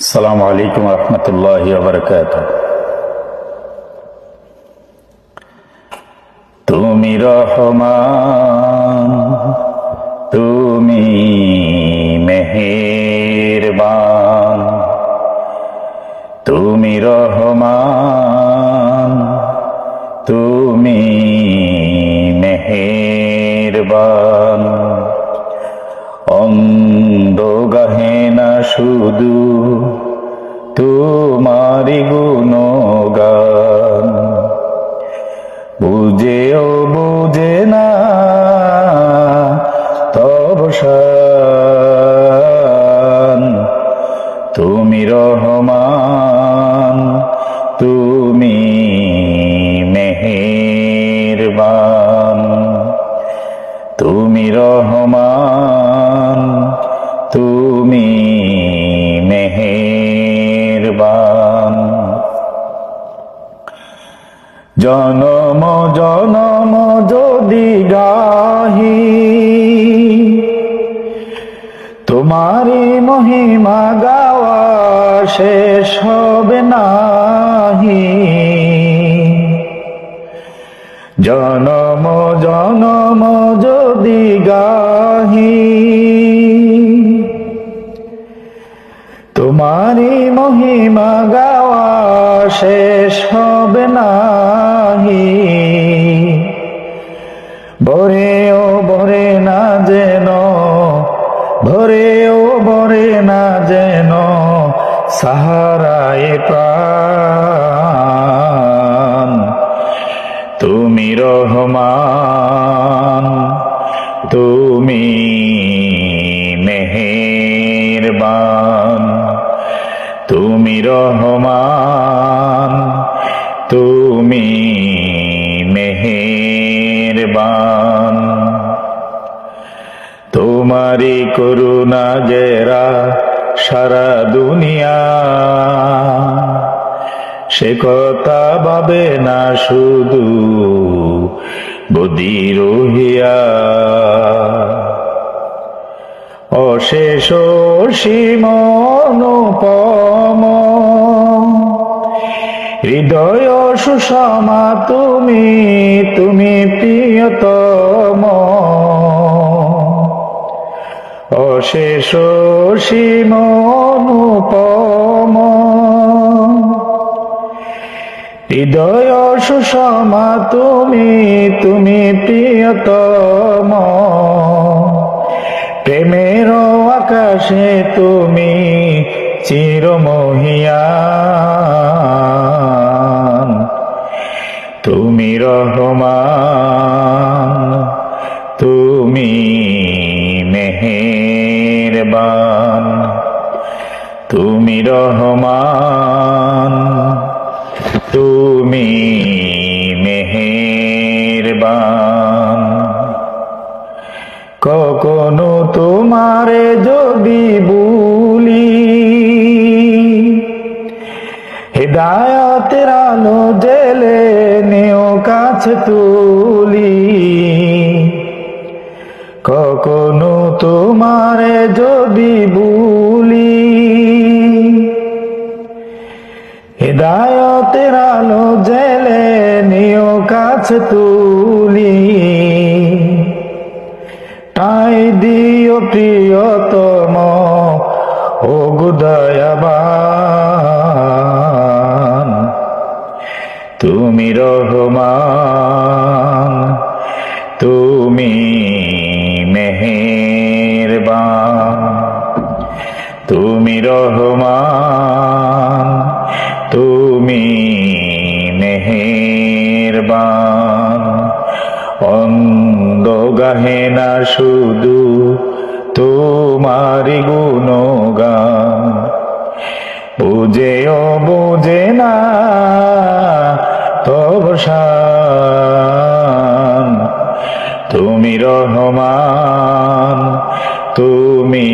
আসসালামু আলাইকুম রহমতুল্লাহি ওয়া বারাকাতুহু। তুমি রহমান, তুমি মেহেরবান, তুমি রহমান, তুমি মেহেরবান। অন্ধ গাহে না শুধু তোমারি গুণগান, বুঝেও বুঝে না তব শান। তুমি রহমান, তুমি মেহেরবান, তুমি রহমান, তুমি মেহেরবান। জনম জনম যদি গাহি তোমারি মহিমা, গাওয়া শেষ হবে নাহি। জনম জনম যদি গাহি তোমারি মহিমা, গাওয়া শেষ হবে নাহি। ভরেও ভরে না যেন, ভরেও ভরে না যেন সাহারায় প্রাণ। তুমি রহমান, তুমি মেহেরবান, তুমি রহমান, তুমি মেহেরবান। তোমারি করুণা গেরা সারা দুনিয়া, সে কথা ভাবে না শুধু বদির হিয়া। অশেষ অসীম অনুপম হৃদয় সুষমা, তুমি তুমি প্রিয়তম। অশেষ অসীম অনুপম হৃদয় সুষমা, তুমি তুমি প্রিয়তম। প্রেমের আকাশে তুমি চিরমহিয়ান। তুমি রহমান, তুমি মেহেরবান, তুমি রহমান, তুমি মেহেরবান। কখনো তোমারে যদি ভুলি, হিদায়াতের আলো জেলে নিও কাছে তুলি। কখনো তোমারে যদি ভুলি, হিদায়াতের আলো জেলে নিও কাছে তুলি। তাই দিও প্রিয়তম ও দয়াবান। তুমি রহমান, তুমি মেহেরবান, তুমি রহমান, তুমি মেহেরবান। অন্ধ গাহে না শুধু তোমারি গুণগান, বুঝেও বুঝে না তব শান। তুমি রহমান, তুমি